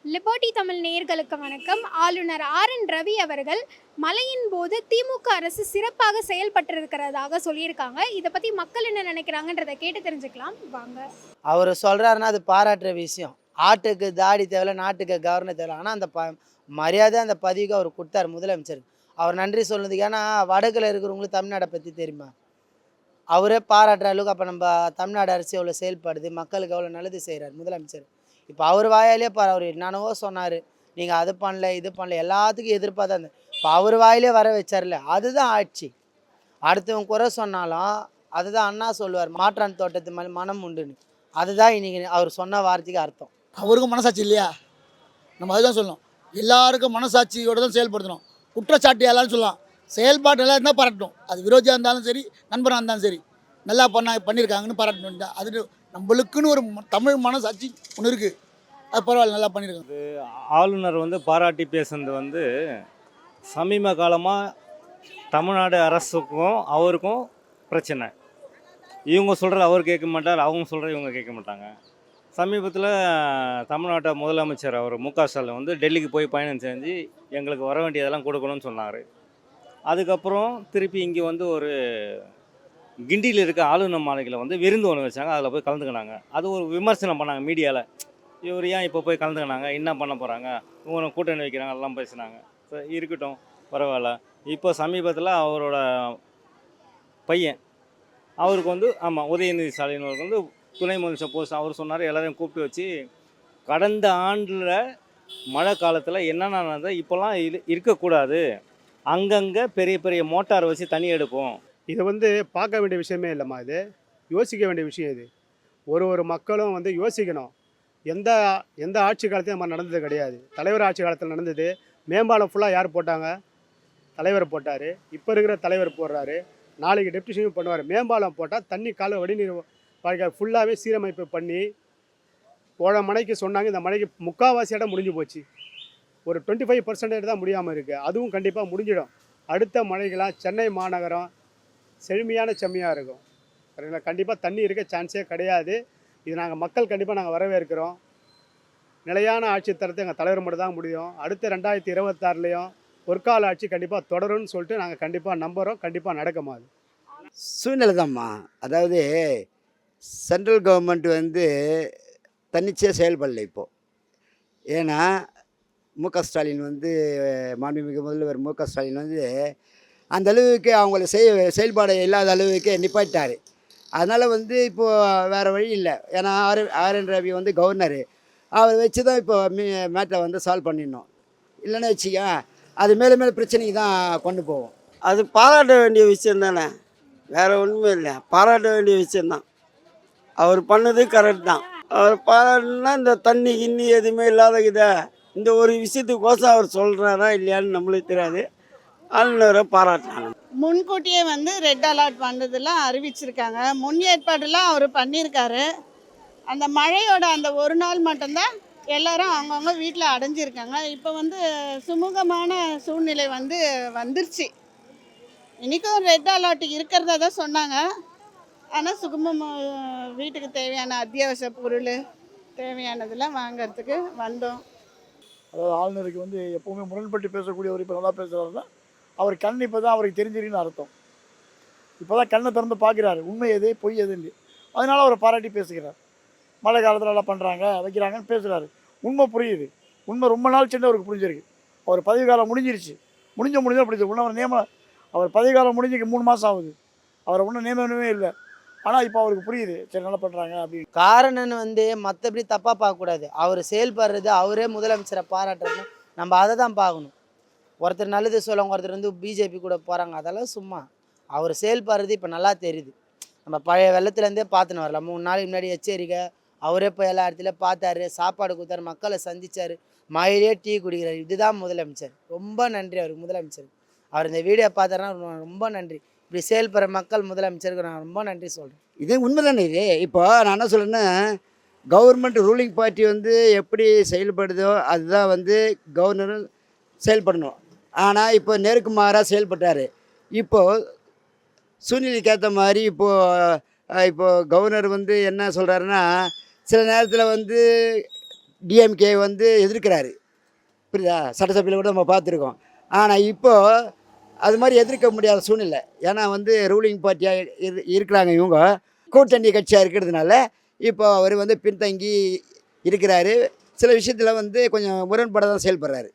Liberty Tamil நேயர்களுக்கு வணக்கம். ஆளுநர் rnravi அவர்கள் மழையின் போது திமுக அரசு சிறப்பாக செயல்பட்டிருக்கிறதாக சொல்லியிருக்காங்க. இதை பற்றி மக்கள் என்ன நினைக்கிறாங்கன்றதை கேட்டு தெரிஞ்சுக்கலாம் வாங்க. அவர் சொல்கிறாருன்னா அது பாராட்டுற விஷயம். ஆட்டுக்கு தாடி தேவையில்ல, நாட்டுக்கு கவர்னர் தேவையில்ல. ஆனால் அந்த மரியாதை அந்த பதவிக்கு அவர் கொடுத்தார் முதலமைச்சர். அவர் நன்றி சொல்லுறதுக்கு. ஏன்னா வடக்கில் இருக்கிறவங்களுக்கு தமிழ்நாடை பற்றி தெரியுமா? அவரே பாராட்டுற அளவுக்கு அப்போ நம்ம தமிழ்நாடு அரசு எவ்வளோ செயல்படுது, மக்களுக்கு எவ்வளோ நல்லது செய்கிறார் முதலமைச்சர். இப்போ அவர் வாயாலே அவர் என்னென்னவோ சொன்னார், நீங்கள் அது பண்ணல இது பண்ணல, எல்லாத்துக்கும் எதிர்ப்பாக தான் இருந்தது. இப்போ அவர் வாயிலே வர வச்சார்ல, அதுதான் ஆட்சி. அடுத்தவங்க குறை சொன்னாலும் அதுதான் அண்ணா சொல்லுவார், மாற்றான் தோட்டத்து மேலே மனம் உண்டுன்னு. அதுதான் இன்னைக்கு அவர் சொன்ன வார்த்தைக்கு அர்த்தம். அவருக்கும் மனசாட்சி இல்லையா? நம்ம அதுதான் சொல்லணும். எல்லாருக்கும் மனசாட்சியோடு தான் செயல்படுத்தணும். குற்றச்சாட்டு எல்லாரும் சொல்லலாம், செயல்பாட்டு எல்லாம் இருந்தால் பாராட்டணும். அது விரோதியாக இருந்தாலும் சரி, நண்பராக இருந்தாலும் சரி, நல்லா பண்ணியிருக்காங்கன்னு பாராட்டணும். அது நம்மளுக்குன்னு ஒரு தமிழ் மனசாட்சி ஒன்று இருக்குது, அது பரவாயில்ல, நல்லா பண்ணியிருக்காங்க. ஆளுநர் பாராட்டி பேசுனது சமீப காலமாக தமிழ்நாடு அரசுக்கும் அவருக்கும் பிரச்சனை. இவங்க சொல்கிறது அவர் கேட்க மாட்டார், அவங்க சொல்கிறது இவங்க கேட்க மாட்டாங்க. சமீபத்தில் தமிழ்நாட்டை முதலமைச்சர் அவர் mkஸ்டாலின் டெல்லிக்கு போய் பயணம் செஞ்சு எங்களுக்கு வர வேண்டியதெல்லாம் கொடுக்கணும்னு சொன்னார். அதுக்கப்புறம் திருப்பி இங்கே ஒரு கிண்டியில் இருக்க ஆளுநர் மாளிகையில் விருந்து ஒன்று வச்சாங்க, அதில் போய் கலந்துக்கினாங்க. அது ஒரு விமர்சனம் பண்ணாங்க மீடியாவில். இவர் ஏன் இப்போ போய் கலந்துக்கினாங்க, என்ன பண்ண போகிறாங்க, இவங்க கூட்டணி வைக்கிறாங்க, எல்லாம் பேசினாங்க. இருக்கட்டும், பரவாயில்ல. இப்போ சமீபத்தில் அவரோட பையன் அவருக்கு ஆமாம் உதயநிதி ஸ்டாலின் அவருக்கு துணை முதலமைச்சர் போஸ்ட் அவர் சொன்னார். எல்லாரையும் கூப்பிட்டு வச்சு கடந்த ஆண்டில் மழை காலத்தில் என்னென்ன நடந்தது இப்போல்லாம் இருக்கக்கூடாது, அங்கங்கே பெரிய பெரிய மோட்டார் வச்சு தண்ணி எடுப்போம். இது பார்க்க வேண்டிய விஷயமே இல்லைம்மா, இது யோசிக்க வேண்டிய விஷயம். இது ஒரு மக்களும் யோசிக்கணும். எந்த ஆட்சி காலத்தையும் நம்ம நடந்தது கிடையாது. தலைவர் ஆட்சி காலத்தில் நடந்தது. மேம்பாலம் ஃபுல்லாக யார் போட்டாங்க? தலைவர் போட்டார். இப்போ இருக்கிற தலைவர் போடுறாரு, நாளைக்கு டெப்டிஷனும் பண்ணுவார். மேம்பாலம் போட்டால் தண்ணி கால வடிநீர் வாழ்க்கை ஃபுல்லாகவே சீரமைப்பு பண்ணி போன மழைக்கு சொன்னாங்க. இந்த மழைக்கு முக்கால்வாசி இடம் முடிஞ்சு போச்சு. ஒரு 25% தான் முடியாமல் இருக்குது. அதுவும் கண்டிப்பாக முடிஞ்சிடும். அடுத்த மழைக்கெல்லாம் சென்னை மாநகரம் செழுமையான செம்மையாக இருக்கும். சரிங்களா? கண்டிப்பாக தண்ணி இருக்க சான்ஸே கிடையாது. இது மக்கள் கண்டிப்பாக வரவேற்கிறோம். நிலையான ஆட்சி தரத்தை எங்கள் தலைவர் மட்டும் தான் முடியும். அடுத்த 2026லேயும் பொற்கால ஆட்சி கண்டிப்பாக தொடரும்னு சொல்லிட்டு நாங்கள் கண்டிப்பாக நம்புகிறோம். கண்டிப்பாக நடக்குமாது சூழ்நிலை தான்மா. அதாவது சென்ட்ரல் கவர்மெண்ட் தன்னிச்சையாக செயல்படலை இப்போது. ஏன்னா mkஸ்டாலின் மாண்புமிகு முதல்வர் mkஸ்டாலின் அந்த அளவுக்கு அவங்கள செயல்பாடு இல்லாத அளவுக்கு நிப்பாட்டார். அதனால் இப்போது வேறு வழி இல்லை. ஏன்னா rnravi கவர்னரு அவர் வச்சு தான் இப்போ மேட்டை சால்வ் பண்ணிடணும். இல்லைன்னு வச்சுக்க அது மேலே மேலே பிரச்சனைக்கு தான் கொண்டு போவோம். அது பாராட்ட வேண்டிய விஷயம் தானே, வேறு ஒன்றுமே இல்லை. பாராட்ட வேண்டிய விஷயந்தான். அவர் பண்ணது கரெக்ட் தான். அவர் பாராட்டினா இந்த தண்ணி கிண்ணி எதுவுமே இல்லாதக்குதா இந்த ஒரு விஷயத்துக்கோசம் அவர் சொல்கிறாரா இல்லையான்னு நம்மளுக்கு தெரியாது. ஆளுநரை பாராட்டினாங்க. முன்கூட்டியே ரெட் அலர்ட் வந்ததெல்லாம் அறிவிச்சிருக்காங்க. முன் ஏற்பாடுலாம் அவர் பண்ணியிருக்காரு. அந்த மழையோட அந்த ஒரு நாள் மட்டும்தான் எல்லாரும் அவங்கவுங்க வீட்டில் அடைஞ்சிருக்காங்க. இப்போ சுமூகமான சூழ்நிலை வந்துருச்சு. இன்றைக்கும் ரெட் அலர்ட் இருக்கிறதா தான் சொன்னாங்க. ஆனால் வீட்டுக்கு தேவையான அத்தியாவசிய பொருள் தேவையானதெல்லாம் வாங்கிறதுக்கு வந்தோம். அதாவது ஆளுநருக்கு எப்போவுமே முரண்பட்டு பேசக்கூடியவர் இப்போ நல்லா பேசுகிறாருன்னா அவர் கண் இப்போ தான் அவருக்கு தெரிஞ்சிருக்குன்னு அர்த்தம். இப்போ தான் கண்ணை திறந்து பார்க்குறாரு, உண்மை எது பொய் எதுன்னு. அதனால் அவரை பாராட்டி பேசுகிறார். மழை காலத்தில் நல்லா பண்ணுறாங்க வைக்கிறாங்கன்னு பேசுகிறாரு. உண்மை புரியுது. உண்மை ரொம்ப நாள் சென்று அவருக்கு புரிஞ்சிருக்கு. அவர் பதவி காலம் முடிஞ்சிருச்சு. முடிஞ்சால் புரியுது. இன்னும் அவர் அவர் பதவி காலம் முடிஞ்சுக்கு 3 மாதம் ஆகுது. அவரை ஒன்றும் நியமனமே இல்லை. ஆனால் இப்போ அவருக்கு புரியுது, சரி நல்லா பண்ணுறாங்க அப்படின்னு. காரணம் மற்றபடி தப்பாக பார்க்கக்கூடாது. அவர் செயல்படுறது, அவரே முதலமைச்சரை பாராட்டுறது, நம்ம அதை தான் பார்க்கணும். ஒருத்தர் நல்லது சொல்லுவாங்க, ஒருத்தர் பிஜேபி கூட போகிறாங்க, அதெல்லாம் சும்மா. அவர் செயல்படுறது இப்போ நல்லா தெரியுது. நம்ம பழைய வெள்ளத்துலேருந்தே பார்த்துன்னு வரலாம். 3 நாளைக்கு முன்னாடி எச்சரிக்கை, அவரே போய் எல்லா இடத்துலையும் பார்த்தாரு, சாப்பாடு கொடுத்தாரு, மக்களை சந்தித்தார், மழையிலே டீ குடிக்கிறார். இதுதான் முதலமைச்சர். ரொம்ப நன்றி அவருக்கு, முதலமைச்சர். அவர் இந்த வீடியோ பார்த்தாருன்னா ரொம்ப நன்றி. இப்படி செயல்படுற மக்கள் முதலமைச்சருக்கு நான் ரொம்ப நன்றி சொல்கிறேன். இதே உண்மை தானே இது. இப்போ நான் என்ன சொல்கிறேன்னா, கவர்மெண்ட் ரூலிங் பார்ட்டி எப்படி செயல்படுதோ அதுதான் கவர்னரும் செயல்படணும். ஆனால் இப்போ நேருக்கு மாறாக செயல்பட்டார். இப்போது சூழ்நிலைக்கு ஏற்ற மாதிரி இப்போது கவர்னர் என்ன சொல்கிறாருன்னா, சில நேரத்தில் டிஎம்கே வந்து எதிர்க்கிறாரு, புரியுதா? சட்டசபையில் கூட நம்ம பார்த்துருக்கோம். ஆனால் இப்போது அது மாதிரி எதிர்க்க முடியாத சூழ்நிலை. ஏன்னா வந்து ரூலிங் பார்ட்டியாக இருக்கிறாங்க இவங்க, கூட்டணி கட்சியாக இருக்கிறதுனால இப்போ அவர் வந்து பின்தங்கி இருக்கிறாரு. சில விஷயத்தில் வந்து கொஞ்சம் முரண்பட தான் செயல்படுறாரு.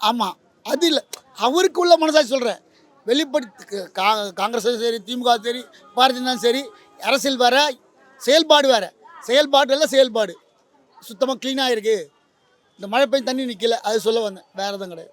ஆமாம், அது இல்லை, அவருக்கு உள்ள மனசாட்சி சொல்கிறேன். வெளிப்படுத்தி காங்கிரஸும் சரி, திமுக சரி, பாரதியும் சரி, அரசியல் வேறு, செயல்பாடு வேறு. செயல்பாடு சுத்தமாக க்ளீனாக இருக்குது. இந்த மழை பெய்யும் தண்ணி நிற்கல, அது சொல்ல வந்தேன், வேறு எதுவும் கிடையாது.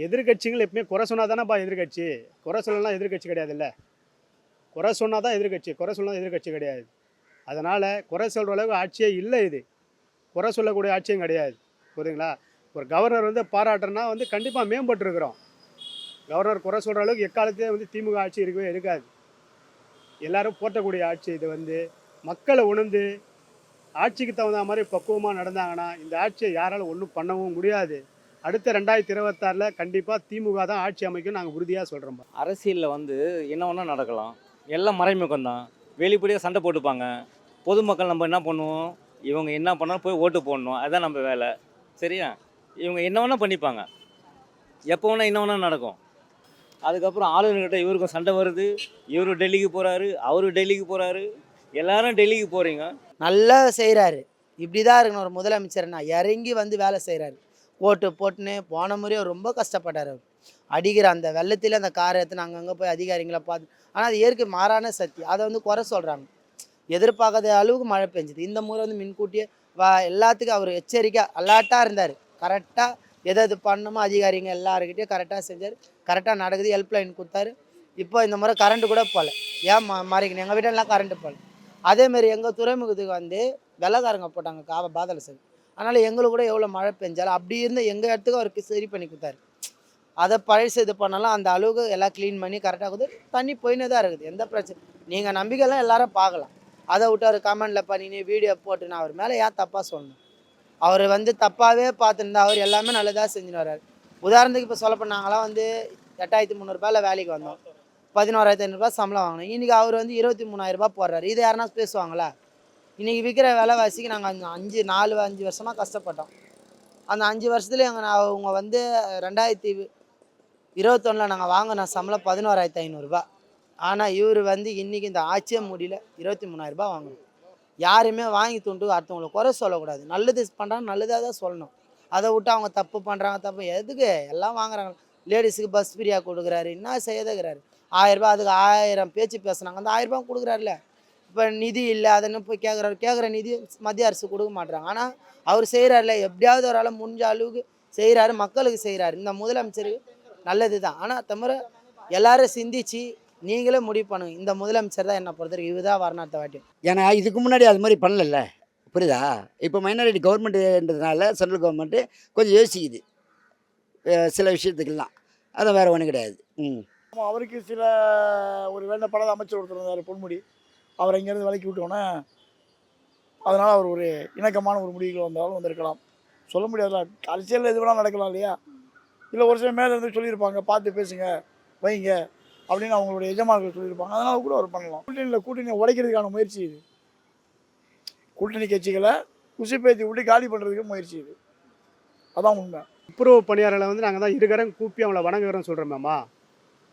எதிர்கட்சிகள் எப்பவுமே குறை சொன்னால் தானேப்பா எதிர்கட்சி. குறை சொல்லலாம் எதிர்கட்சி கிடையாது. இல்லை, குறை சொன்னால் தான் எதிர்கட்சி, குறை சொல்லலாம் எதிர்கட்சி கிடையாது. அதனால் குறை சொல்கிற அளவுக்கு ஆட்சியே இல்லை. இது குறை சொல்லக்கூடிய ஆட்சியும் கிடையாது, புரியுதுங்களா? ஒரு கவர்னர் வந்து பாராட்டுறனா வந்து கண்டிப்பாக மேம்பட்டுருக்குறோம். கவர்னர் குறை சொல்கிற அளவுக்கு எக்காலத்தையும் வந்து திமுக ஆட்சி இருக்கவே இருக்காது. எல்லாரும் போற்றக்கூடிய ஆட்சி இது. வந்து மக்களை உணர்ந்து ஆட்சிக்கு தகுந்த மாதிரி பக்குவமாக நடந்தாங்கன்னா இந்த ஆட்சியை யாராலும் ஒன்றும் பண்ணவும் முடியாது. அடுத்த 2026 கண்டிப்பாக திமுக தான் ஆட்சி அமைக்கும், நாங்கள் உறுதியாக சொல்கிறோம். அரசியலில் வந்து என்ன வேணா நடக்கலாம், எல்லாம் மறைமுகம் தான். வெளிப்படையாக சண்டை போட்டுப்பாங்க. பொதுமக்கள் நம்ம என்ன பண்ணுவோம், இவங்க என்ன பண்ணாலும் போய் ஓட்டு போடணும், அதுதான் நம்ம வேலை. சரியா? இவங்க என்ன வேணால் பண்ணிப்பாங்க, எப்போ வேணால் என்ன வேணால் நடக்கும். அதுக்கப்புறம் ஆளுநர்கிட்ட இவருக்கும் சண்டை வருது, இவரு டெல்லிக்கு போகிறாரு, அவரு டெல்லிக்கு போகிறாரு, எல்லாரும் டெல்லிக்கு போகிறீங்க. நல்லா செய்கிறாரு. இப்படி தான் இருக்கணும் ஒரு முதலமைச்சர்னா, இறங்கி வந்து வேலை செய்கிறாரு. ஓட்டு போட்டுன்னு போன முறையும் ரொம்ப கஷ்டப்பட்டார் அவர். அடிக்கிற அந்த வெள்ளத்தில் அந்த காரை எடுத்துன்னு அங்கங்கே போய் அதிகாரிங்களை பார்த்து, ஆனால் அது இயற்கை மாறான சக்தி, அதை வந்து குறை சொல்கிறாங்க. எதிர்பார்க்காத அளவுக்கு மழை பெஞ்சுது. இந்த முறை வந்து முன்கூட்டியே எல்லாத்துக்கும் அவர் எச்சரிக்கையாக அலர்ட்டாக இருந்தார். கரெக்டாக எது பண்ணணுமோ அதிகாரிங்க எல்லாருக்கிட்டையும் கரெக்டாக செஞ்சார். கரெக்டாக நடக்குது. ஹெல்ப்லைன் கொடுத்தாரு. இப்போ இந்த முறை கரண்ட்டு கூட போகல. ஏன் மாறிக்கணும், எங்கள் வீட்டெல்லாம் கரண்ட்டு போகல. அதேமாரி எங்கள் துறைமுகத்துக்கு வந்து வெள்ளைக்காரங்க போட்டாங்க பாதாள சரி. அதனால் எங்களுக்கு கூட எவ்வளோ மழை பெஞ்சாலும் அப்படி இருந்து எங்கள் இடத்துக்கு அவருக்கு சரி பண்ணி கொடுத்தாரு. அதை பழசு இது பண்ணாலும் அந்த அளவுக்கு எல்லாம் க்ளீன் பண்ணி கரெக்டாக கொடுத்து தண்ணி போயினே தான் இருக்குது. எந்த பிரச்சனை, நீங்கள் நம்பிக்கைலாம் எல்லாரும் பார்க்கலாம். அதை விட்டு அவர் கமெண்டில் பண்ணினு வீடியோ போட்டுன்னு அவர் மேலே ஏன் தப்பாக சொல்லணும்? அவர் வந்து தப்பாகவே பார்த்துருந்தா அவர் எல்லாமே நல்லதாக செஞ்சுன்னு வர்றாரு. உதாரணத்துக்கு இப்போ சொல்ல நாங்களாம் வந்து 8300 வேலைக்கு வந்தோம், 11500 சம்பளம் வாங்கினோம். இன்றைக்கி அவர் வந்து 23000 போடுறாரு. இதை யாருன்னா பேசுவாங்களா? இன்றைக்கி விற்கிற விலைவாசிக்கு நாங்கள் 5 வருஷமாக கஷ்டப்பட்டோம். அந்த 5 வருஷத்துல அவங்க வந்து 2021 நாங்கள் வாங்கின சம்பளம் 11500. ஆனால் இவர் வந்து இன்றைக்கி இந்த ஆட்சியே முடியல 23000 வாங்கணும். யாருமே வாங்கி துண்டு அடுத்தவங்களை குறை சொல்லக்கூடாது. நல்லது பண்ணுறாங்க, நல்லதாக தான் சொல்லணும். அதை விட்டு அவங்க தப்பு பண்ணுறாங்க, தப்பு எதுக்கு எல்லாம் வாங்குறாங்க. லேடிஸுக்கு பஸ் ஃப்ரீயாக கொடுக்குறாரு, என்ன செய்யதுக்கிறாரு. 1000 அதுக்கு 1000 பேச்சு பேசுனாங்க, அந்த 1000 கொடுக்குறாருல. இப்போ நிதி இல்லை, அதன்னு போய் கேட்குற நிதி மத்திய அரசு கொடுக்க மாட்றாங்க. ஆனால் அவர் செய்கிறாருல, எப்படியாவது ஒரு ஆள் முடிஞ்ச அளவுக்கு செய்கிறாரு, மக்களுக்கு செய்கிறாரு. இந்த முதலமைச்சருக்கு நல்லது தான். ஆனால் தவிர எல்லாரும் சிந்திச்சு நீங்களே முடிவு பண்ணுங்க. இந்த முதலமைச்சர் தான் என்னை பொறுத்தவரைக்கும் இவர் தான் வரணும் அடுத்த வாட்டி. ஏன்னா இதுக்கு முன்னாடி அது மாதிரி பண்ணல, புரியுதா? இப்போ மைனாரிட்டி கவர்மெண்ட்டுன்றதுனால சென்ட்ரல் கவர்மெண்ட்டு கொஞ்சம் யோசிக்குது சில விஷயத்துக்கெல்லாம். அது வேறு ஒன்றும் கிடையாது. அவருக்கு சில ஒரு வேண்டப்படாத அமைச்சர் ஒருத்தர் இருந்தார், பொன்முடி. அவரை இங்கேருந்து விலக்கி விட்டோன்னே அதனால் அவர் ஒரு இணக்கமான ஒரு முடிவுகள் வந்தாலும் வந்திருக்கலாம். சொல்ல முடியாதுல, அரசியலில் எது வேணால் நடக்கலாம் இல்லையா? இல்லை ஒரு சில மேலே இருந்து சொல்லியிருப்பாங்க, பார்த்து பேசுங்க வைங்க அப்படின்னு அவங்களுடைய எஜமானர்கள் சொல்லியிருப்பாங்க. அதனால் கூட அவர் பண்ணலாம். கூட்டணியை உடைக்கிறதுக்கான முயற்சி இது. கூட்டணி கட்சிகளை குசிப்பேற்றி விட்டு காலி பண்ணுறதுக்கு முயற்சி இது. அதான் உண்மை. துப்புரவு பணியாளர்களை வந்து நாங்கள் தான் இருக்கிறேன் கூப்பி அவங்கள வணங்குறோன்னு சொல்கிறோமேம்மா.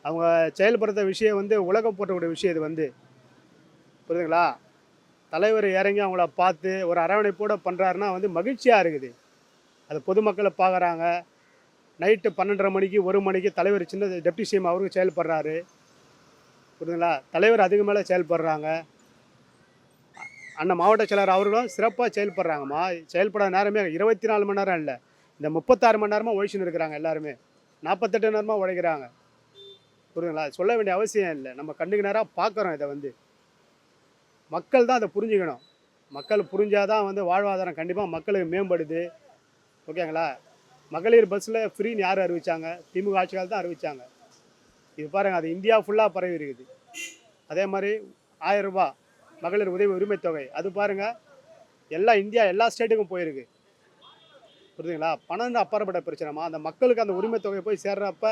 அவங்க செயல்படுத்த விஷயம் வந்து உலகம் போட்டக்கூடிய விஷயம் இது வந்து, புரியுதுங்களா? தலைவர் இறங்கி அவங்கள பார்த்து ஒரு அரவணைப்போடு பண்ணுறாருன்னா வந்து மகிழ்ச்சியாக இருக்குது. அது பொதுமக்களை பார்க்குறாங்க. நைட்டு 12:30 மணிக்கு 1 மணிக்கு தலைவர் சின்ன டெப்டி சிஎம் அவருக்கு செயல்படுறாரு, புரியுதுங்களா? தலைவர் அதுக்கு மேலே செயல்படுறாங்க. அண்ணன் மாவட்ட செயலர் அவர்களும் சிறப்பாக செயல்படுறாங்கம்மா. செயல்படாத நேரமே 24 மணி நேரம் இல்லை, இந்த 36 மணி நேரமாக உழைச்சின்னு இருக்கிறாங்க. எல்லாருமே 48 நேரமாக உழைக்கிறாங்க, புரியுதுங்களா? சொல்ல வேண்டிய அவசியம் இல்லை, நம்ம கண்ணுக்கு நேராக பார்க்குறோம். இதை வந்து மக்கள் தான் அதை புரிஞ்சுக்கணும். மக்கள் புரிஞ்சாதான் வந்து வாழ்வாதாரம் கண்டிப்பாக மக்களுக்கு மேம்படுது, ஓகேங்களா? மகளிர் பஸ்ஸில் ஃப்ரீன்னு யார் அறிவித்தாங்க? திமுக ஆட்சியால் தான் அறிவித்தாங்க. இது பாருங்கள், அது இந்தியா ஃபுல்லாக பரவி இருக்குது. அதே மாதிரி 1000 ரூபாய் மகளிர் உரிமை தொகை, அது பாருங்கள் எல்லாம் இந்தியா எல்லா ஸ்டேட்டுக்கும் போயிருக்கு, புரியுதுங்களா? பணம் அப்பாற்பட்ட பிரச்சனைமா. அந்த மக்களுக்கு அந்த உரிமை தொகை போய் சேர்றப்ப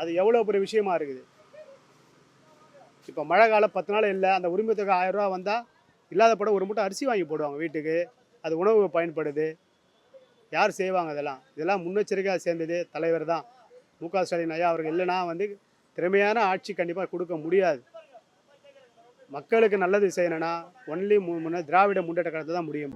அது எவ்வளோ பெரிய விஷயமா இருக்குது. இப்போ மழை காலம் 10 நாள் இல்லை, அந்த உரிமை தொகை 1000 ரூபா வந்தால் இல்லாத படம் ஒரு மூட்டை அரிசி வாங்கி போடுவாங்க வீட்டுக்கு, அது உணவு பயன்படுது. யார் செய்வாங்க? இதெல்லாம் முன்னெச்சரிக்கையாக சேர்ந்தது தலைவர் தான். ஸ்டாலின் ஐயா அவர்கள் இல்லைன்னா வந்து திறமையான ஆட்சி கண்டிப்பாக கொடுக்க முடியாது. மக்களுக்கு நல்லது செய்யணும்னா ஒன்லி திராவிட முன்னேற்ற கழகத்தை தான் முடியும்.